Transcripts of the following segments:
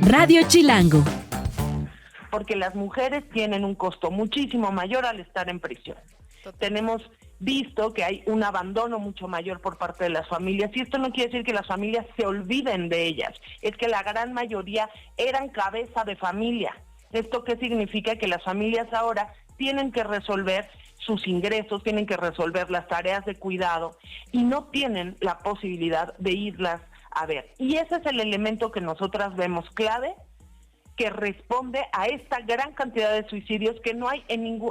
Radio Chilango. Porque las mujeres tienen un costo muchísimo mayor al estar en prisión. Tenemos visto que hay un abandono mucho mayor por parte de las familias, y esto no quiere decir que las familias se olviden de ellas, es que la gran mayoría eran cabeza de familia. ¿Esto qué significa? Que las familias ahora tienen que resolver sus ingresos, tienen que resolver las tareas de cuidado y no tienen la posibilidad de irlas a ver. Y ese es el elemento que nosotras vemos clave, que responde a esta gran cantidad de suicidios que no hay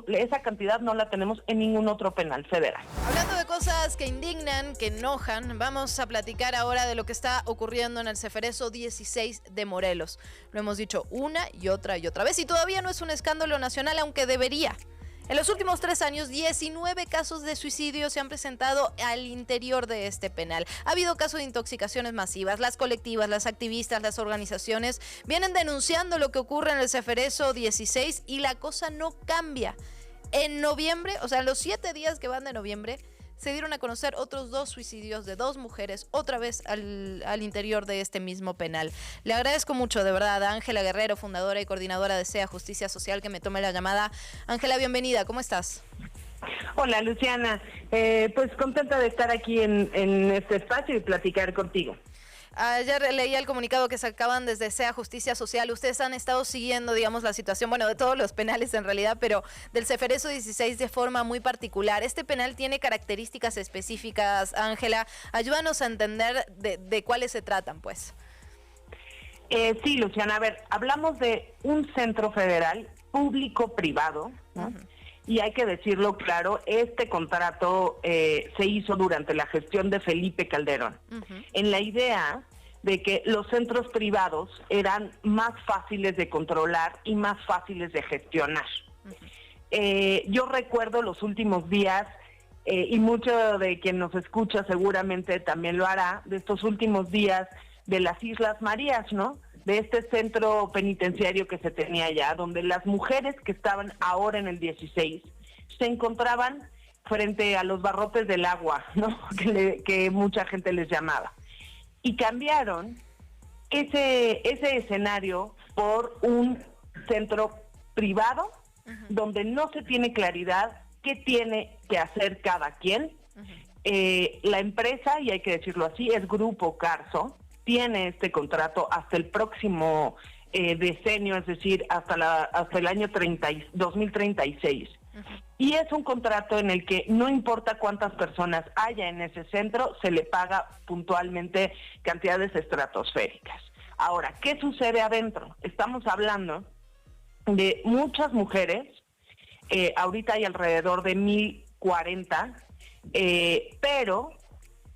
esa cantidad no la tenemos en ningún otro penal federal. Hablando de cosas que indignan, que enojan, vamos a platicar ahora de lo que está ocurriendo en el Ceferezo 16 de Morelos. Lo hemos dicho una y otra vez, y todavía no es un escándalo nacional, aunque debería. En los últimos 3 años, 19 casos de suicidio se han presentado al interior de este penal. Ha habido casos de intoxicaciones masivas. Las colectivas, las activistas, las organizaciones vienen denunciando lo que ocurre en el Ceferezo 16 y la cosa no cambia. En noviembre, o sea, en los 7 días que van de noviembre, se dieron a conocer otros 2 suicidios de 2 mujeres, otra vez al interior de este mismo penal. Le agradezco mucho, de verdad, a Ángela Guerrero, fundadora y coordinadora de SEA Justicia Social, que me tome la llamada. Ángela, bienvenida, ¿cómo estás? Hola, Luciana, pues contenta de estar aquí en este espacio y platicar contigo. Ayer leía el comunicado que sacaban desde SEA Justicia Social. Ustedes han estado siguiendo, digamos, la situación, bueno, de todos los penales en realidad, pero del Ceferezo 16 de forma muy particular. Este penal tiene características específicas, Ángela. Ayúdanos a entender de cuáles se tratan, pues. Sí, Luciana, a ver, hablamos de un centro federal público-privado, ¿no? Uh-huh. Y hay que decirlo claro, este contrato se hizo durante la gestión de Felipe Calderón, uh-huh, en la idea de que los centros privados eran más fáciles de controlar y más fáciles de gestionar. Uh-huh. Yo recuerdo los últimos días, y mucho de quien nos escucha seguramente también lo hará, de estos últimos días de las Islas Marías, ¿no? De este centro penitenciario que se tenía allá, donde las mujeres que estaban ahora en el 16 se encontraban frente a los barrotes del agua, ¿no? Que mucha gente les llamaba. Y cambiaron ese escenario por un centro privado, uh-huh, donde no se tiene claridad qué tiene que hacer cada quien. Uh-huh. La empresa, y hay que decirlo así, es Grupo Carso, tiene este contrato hasta el próximo decenio, es decir, hasta el año 2036. Uh-huh. Y es un contrato en el que no importa cuántas personas haya en ese centro, se le paga puntualmente cantidades estratosféricas. Ahora, ¿qué sucede adentro? Estamos hablando de muchas mujeres, ahorita hay alrededor de 1,040, pero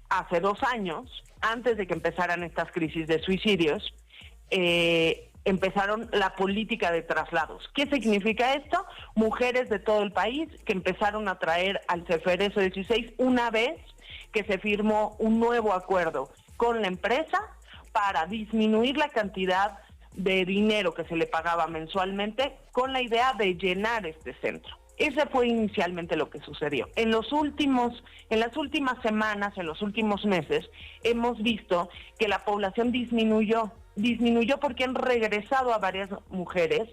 hace 2 años, antes de que empezaran estas crisis de suicidios, empezaron la política de traslados. ¿Qué significa esto? Mujeres de todo el país que empezaron a traer al Ceferezo 16 una vez que se firmó un nuevo acuerdo con la empresa para disminuir la cantidad de dinero que se le pagaba mensualmente, con la idea de llenar este centro. Ese fue inicialmente lo que sucedió. En las últimas semanas, en los últimos meses, hemos visto que la población disminuyó porque han regresado a varias mujeres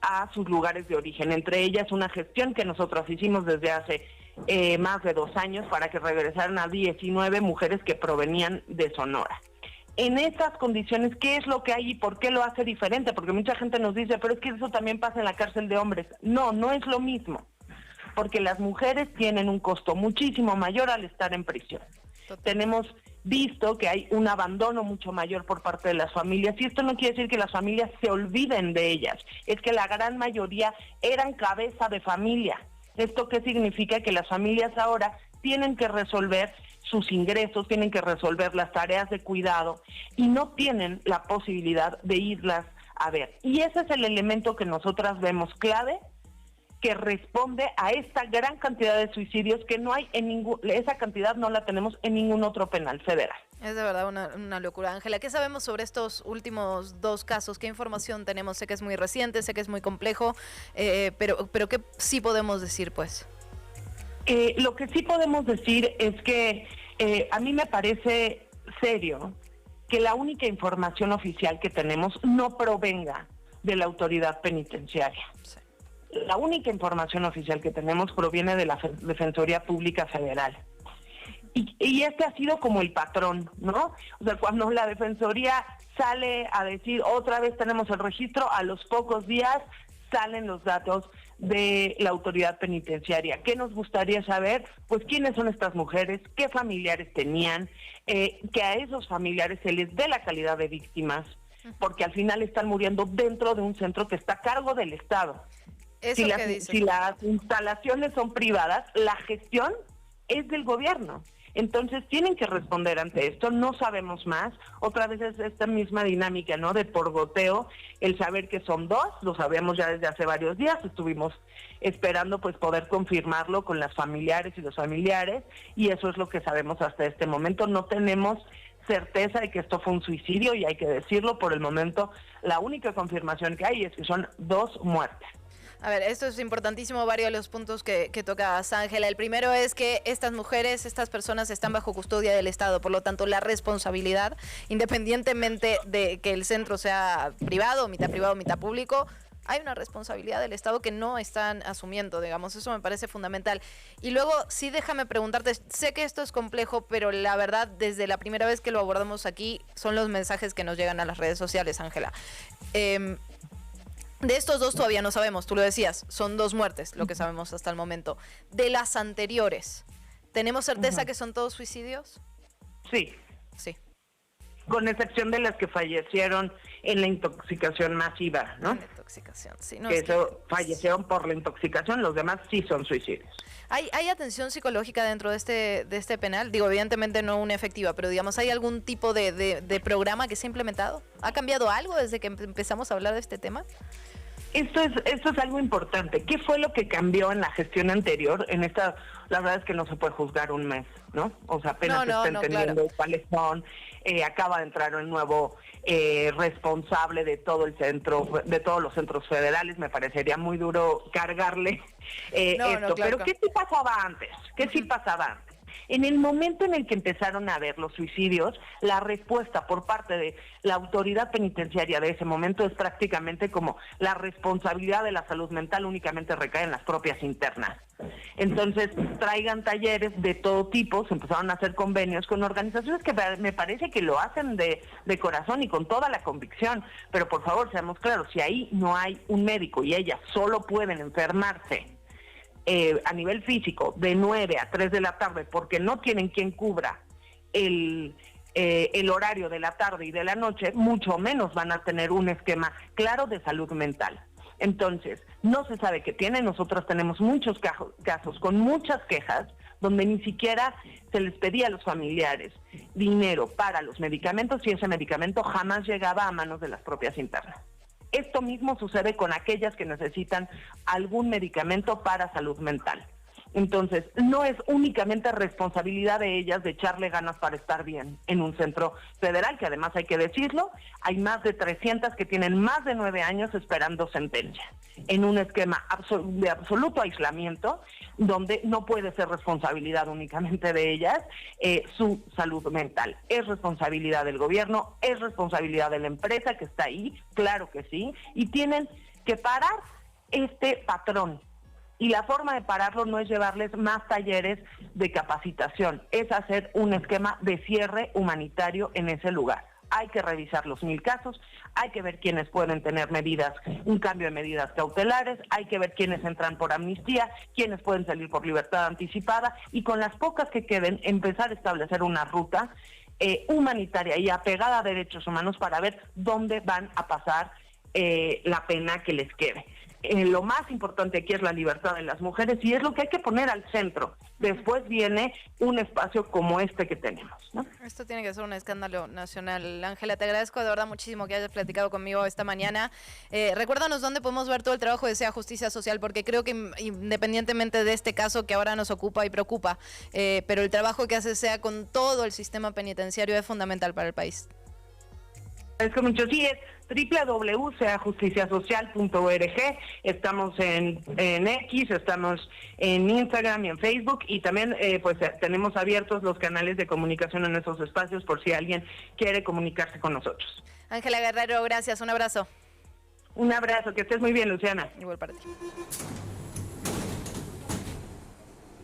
a sus lugares de origen. Entre ellas, una gestión que nosotros hicimos desde hace más de 2 años para que regresaran a 19 mujeres que provenían de Sonora. En estas condiciones, ¿qué es lo que hay y por qué lo hace diferente? Porque mucha gente nos dice, pero es que eso también pasa en la cárcel de hombres. No, no es lo mismo, porque las mujeres tienen un costo muchísimo mayor al estar en prisión. Tenemos visto que hay un abandono mucho mayor por parte de las familias, y esto no quiere decir que las familias se olviden de ellas, es que la gran mayoría eran cabeza de familia. ¿Esto qué significa? Que las familias ahora tienen que resolver sus ingresos, tienen que resolver las tareas de cuidado y no tienen la posibilidad de irlas a ver. Y ese es el elemento que nosotras vemos clave, que responde a esta gran cantidad de suicidios que no hay esa cantidad no la tenemos en ningún otro penal federal. Es de verdad una locura. Ángela, ¿qué sabemos sobre estos últimos 2 casos? ¿Qué información tenemos? Sé que es muy reciente, sé que es muy complejo, pero ¿qué sí podemos decir, pues? Lo que sí podemos decir es que a mí me parece serio que la única información oficial que tenemos no provenga de la autoridad penitenciaria. Sí. La única información oficial que tenemos proviene de la Defensoría Pública Federal. Y este ha sido como el patrón, ¿no? O sea, cuando la Defensoría sale a decir otra vez tenemos el registro, a los pocos días salen los datos de la autoridad penitenciaria. ¿Qué nos gustaría saber? Pues quiénes son estas mujeres, qué familiares tenían, que a esos familiares se les dé la calidad de víctimas, porque al final están muriendo dentro de un centro que está a cargo del Estado. Si las instalaciones son privadas, la gestión es del gobierno. Entonces tienen que responder ante esto, no sabemos más. Otra vez es esta misma dinámica, ¿no? De por goteo, el saber que son dos, lo sabíamos ya desde hace varios días, estuvimos esperando pues poder confirmarlo con las familiares y los familiares, y eso es lo que sabemos hasta este momento. No tenemos certeza de que esto fue un suicidio, y hay que decirlo, por el momento la única confirmación que hay es que son 2 muertes. A ver, esto es importantísimo, varios de los puntos que tocabas, Ángela. El primero es que estas mujeres, estas personas están bajo custodia del Estado, por lo tanto la responsabilidad, independientemente de que el centro sea privado, mitad público, hay una responsabilidad del Estado que no están asumiendo, digamos, eso me parece fundamental. Y luego, sí, déjame preguntarte, sé que esto es complejo, pero la verdad, desde la primera vez que lo abordamos aquí, son los mensajes que nos llegan a las redes sociales, Ángela. De estos 2 todavía no sabemos, tú lo decías, son 2 muertes, lo que sabemos hasta el momento. De las anteriores, ¿tenemos certeza que son todos suicidios? Sí. Sí. Con excepción de las que fallecieron en la intoxicación masiva, ¿no? En la intoxicación, sí. No, fallecieron por la intoxicación, los demás sí son suicidios. ¿Hay atención psicológica dentro de este penal? Digo, evidentemente no una efectiva, pero digamos, ¿hay algún tipo de programa que se ha implementado? ¿Ha cambiado algo desde que empezamos a hablar de este tema? Esto es algo importante. ¿Qué fue lo que cambió en la gestión anterior? La verdad es que no se puede juzgar un mes, ¿no? O sea, apenas se está entendiendo cuáles son. Acaba de entrar un nuevo responsable de todo el centro, de todos los centros federales. Me parecería muy duro cargarle esto. Pero ¿qué sí pasaba antes? ¿Qué sí pasaba antes? En el momento en el que empezaron a haber los suicidios, la respuesta por parte de la autoridad penitenciaria de ese momento es prácticamente como la responsabilidad de la salud mental únicamente recae en las propias internas. Entonces, traigan talleres de todo tipo, se empezaron a hacer convenios con organizaciones que me parece que lo hacen de corazón y con toda la convicción, pero por favor, seamos claros, si ahí no hay un médico y ellas solo pueden enfermarse a nivel físico de 9 a 3 de la tarde porque no tienen quien cubra el horario de la tarde y de la noche, mucho menos van a tener un esquema claro de salud mental. Entonces, no se sabe qué tiene. Nosotros tenemos muchos casos con muchas quejas donde ni siquiera se les pedía a los familiares dinero para los medicamentos y ese medicamento jamás llegaba a manos de las propias internas. Esto mismo sucede con aquellas que necesitan algún medicamento para salud mental. Entonces, no es únicamente responsabilidad de ellas de echarle ganas para estar bien en un centro federal, que además hay que decirlo, hay más de 300 que tienen más de 9 años esperando sentencia, en un esquema de absoluto aislamiento, donde no puede ser responsabilidad únicamente de ellas su salud mental. Es responsabilidad del gobierno, es responsabilidad de la empresa que está ahí, claro que sí, y tienen que parar este patrón. Y la forma de pararlo no es llevarles más talleres de capacitación, es hacer un esquema de cierre humanitario en ese lugar. Hay que revisar los 1000 casos, hay que ver quiénes pueden tener un cambio de medidas cautelares, hay que ver quiénes entran por amnistía, quiénes pueden salir por libertad anticipada y con las pocas que queden empezar a establecer una ruta humanitaria y apegada a derechos humanos para ver dónde van a pasar la pena que les quede. Lo más importante aquí es la libertad de las mujeres y es lo que hay que poner al centro. Después viene un espacio como este que tenemos, ¿no? Esto tiene que ser un escándalo nacional. Ángela, te agradezco de verdad muchísimo que hayas platicado conmigo esta mañana. Recuérdanos dónde podemos ver todo el trabajo de SEA Justicia Social, porque creo que independientemente de este caso que ahora nos ocupa y preocupa, pero el trabajo que hace SEA con todo el sistema penitenciario es fundamental para el país. Es que mucho sí es www.seajusticiasocial.org. Estamos en X, estamos en Instagram y en Facebook, y también pues tenemos abiertos los canales de comunicación en esos espacios por si alguien quiere comunicarse con nosotros. Ángela Guerrero, gracias, un abrazo. Un abrazo, que estés muy bien, Luciana. Igual para ti.